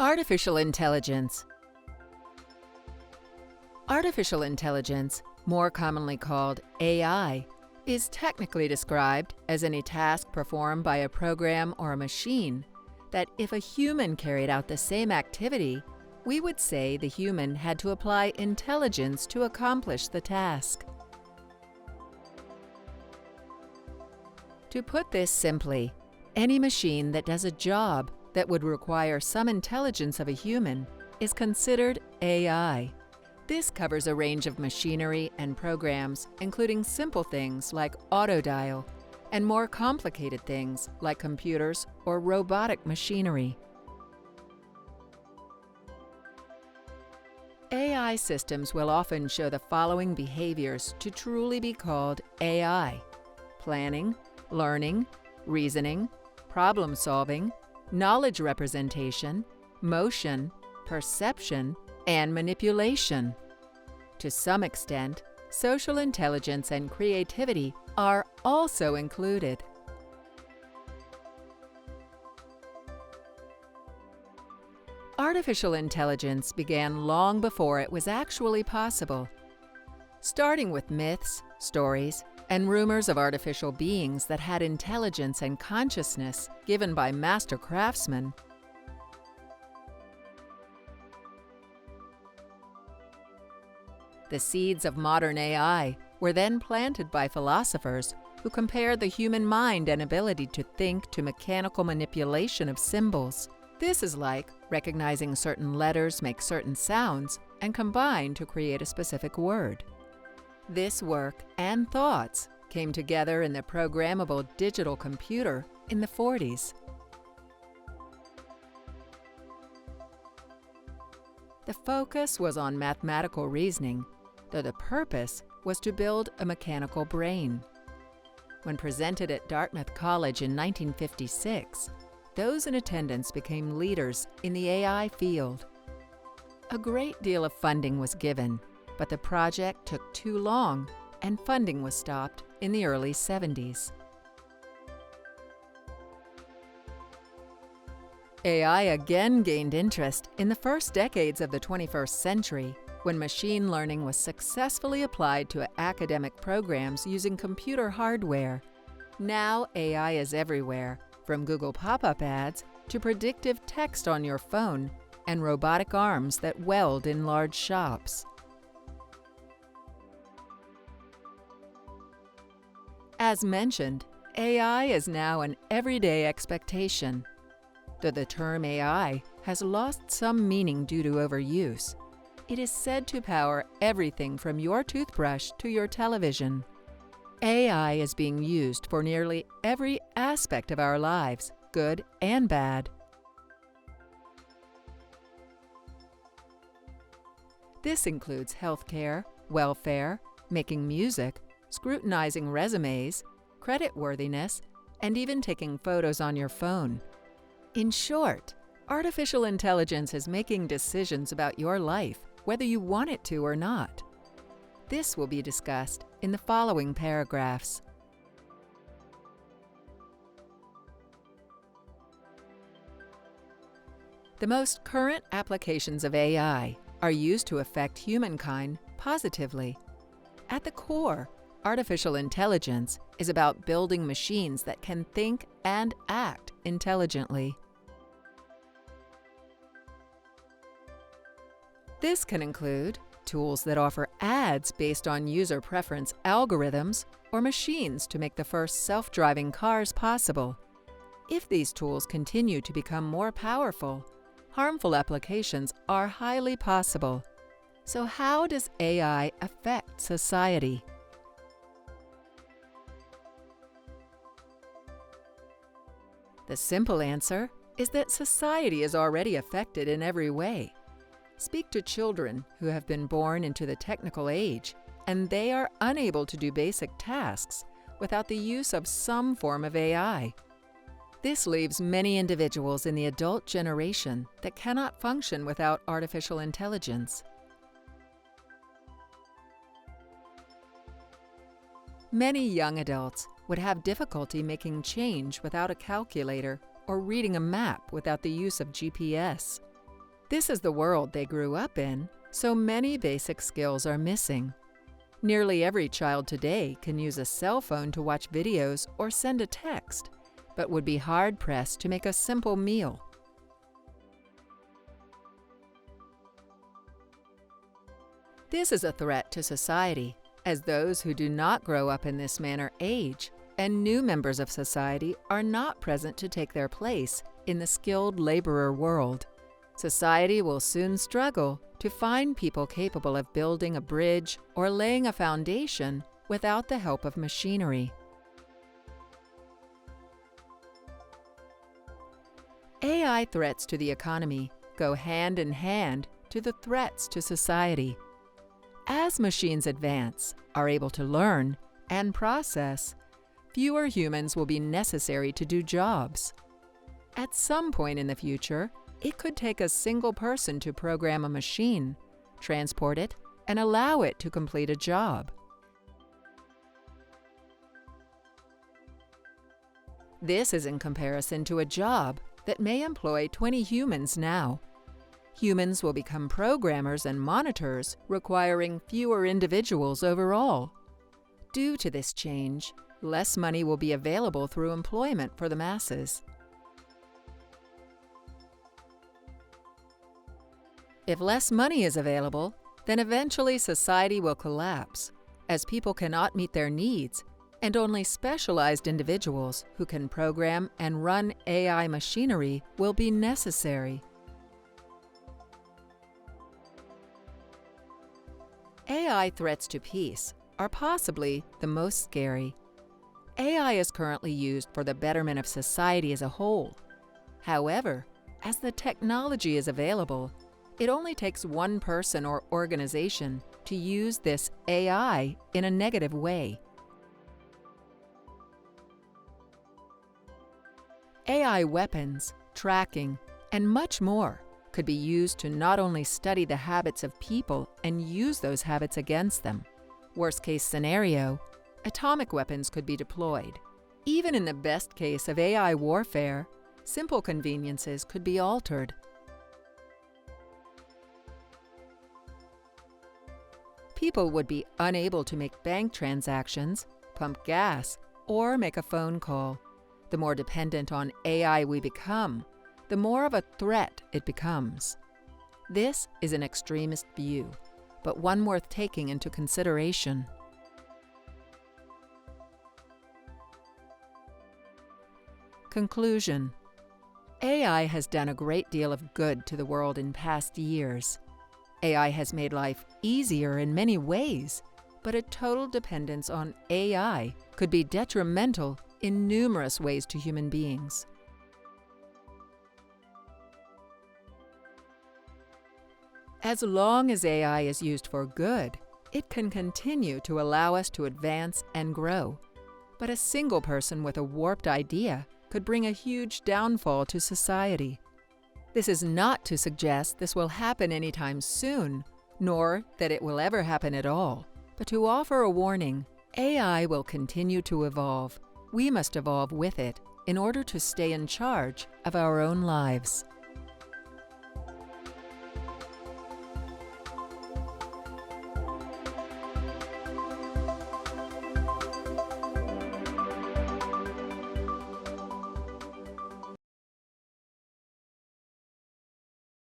Artificial intelligence. Artificial intelligence, more commonly called AI, is technically described as any task performed by a program or a machine that if a human carried out the same activity, we would say the human had to apply intelligence to accomplish the task. To put this simply, any machine that does a job that would require some intelligence of a human is considered AI. This covers a range of machinery and programs, including simple things like autodial, and more complicated things like computers or robotic machinery. AI systems will often show the following behaviors to truly be called AI: planning, learning, reasoning, problem-solving, knowledge representation, motion, perception, and manipulation. To some extent, social intelligence and creativity are also included. Artificial intelligence began long before it was actually possible. Starting with myths, stories, and rumors of artificial beings that had intelligence and consciousness given by master craftsmen, the seeds of modern AI were then planted by philosophers who compared the human mind and ability to think to mechanical manipulation of symbols. This is like recognizing certain letters make certain sounds and combine to create a specific word. This work and thoughts came together in the programmable digital computer in the 40s. The focus was on mathematical reasoning, though the purpose was to build a mechanical brain. When presented at Dartmouth College in 1956, those in attendance became leaders in the AI field. A great deal of funding was given, but the project took too long and funding was stopped in the early 70s. AI again gained interest in the first decades of the 21st century, when machine learning was successfully applied to academic programs using computer hardware. Now AI is everywhere, from Google pop-up ads to predictive text on your phone and robotic arms that weld in large shops. As mentioned, AI is now an everyday expectation. Though the term AI has lost some meaning due to overuse, it is said to power everything from your toothbrush to your television. AI is being used for nearly every aspect of our lives, good and bad. This includes healthcare, welfare, making music, scrutinizing resumes, creditworthiness, and even taking photos on your phone. In short, artificial intelligence is making decisions about your life, whether you want it to or not. This will be discussed in the following paragraphs. The most current applications of AI are used to affect humankind positively. At the core, artificial intelligence is about building machines that can think and act intelligently. This can include tools that offer ads based on user preference algorithms or machines to make the first self-driving cars possible. If these tools continue to become more powerful, harmful applications are highly possible. So how does AI affect society? The simple answer is that society is already affected in every way. Speak to children who have been born into the technical age, and they are unable to do basic tasks without the use of some form of AI. This leaves many individuals in the adult generation that cannot function without artificial intelligence. Many young adults would have difficulty making change without a calculator or reading a map without the use of GPS. This is the world they grew up in, so many basic skills are missing. Nearly every child today can use a cell phone to watch videos or send a text, but would be hard-pressed to make a simple meal. This is a threat to society, as those who do not grow up in this manner age, and new members of society are not present to take their place in the skilled laborer world. Society will soon struggle to find people capable of building a bridge or laying a foundation without the help of machinery. AI threats to the economy go hand in hand to the threats to society. As machines advance, are able to learn and process, fewer humans will be necessary to do jobs. At some point in the future, it could take a single person to program a machine, transport it, and allow it to complete a job. This is in comparison to a job that may employ 20 humans now. Humans will become programmers and monitors, requiring fewer individuals overall. Due to this change, less money will be available through employment for the masses. If less money is available, then eventually society will collapse, as people cannot meet their needs, and only specialized individuals who can program and run AI machinery will be necessary. AI threats to peace are possibly the most scary. AI is currently used for the betterment of society as a whole. However, as the technology is available, it only takes one person or organization to use this AI in a negative way. AI weapons, tracking, and much more could be used to not only study the habits of people and use those habits against them. Worst-case scenario, atomic weapons could be deployed. Even in the best case of AI warfare, simple conveniences could be altered. People would be unable to make bank transactions, pump gas, or make a phone call. The more dependent on AI we become, the more of a threat it becomes. This is an extremist view, but one worth taking into consideration. Conclusion: AI has done a great deal of good to the world in past years. AI has made life easier in many ways, but a total dependence on AI could be detrimental in numerous ways to human beings. As long as AI is used for good, it can continue to allow us to advance and grow. But a single person with a warped idea could bring a huge downfall to society. This is not to suggest this will happen anytime soon, nor that it will ever happen at all, but to offer a warning: AI will continue to evolve. We must evolve with it in order to stay in charge of our own lives.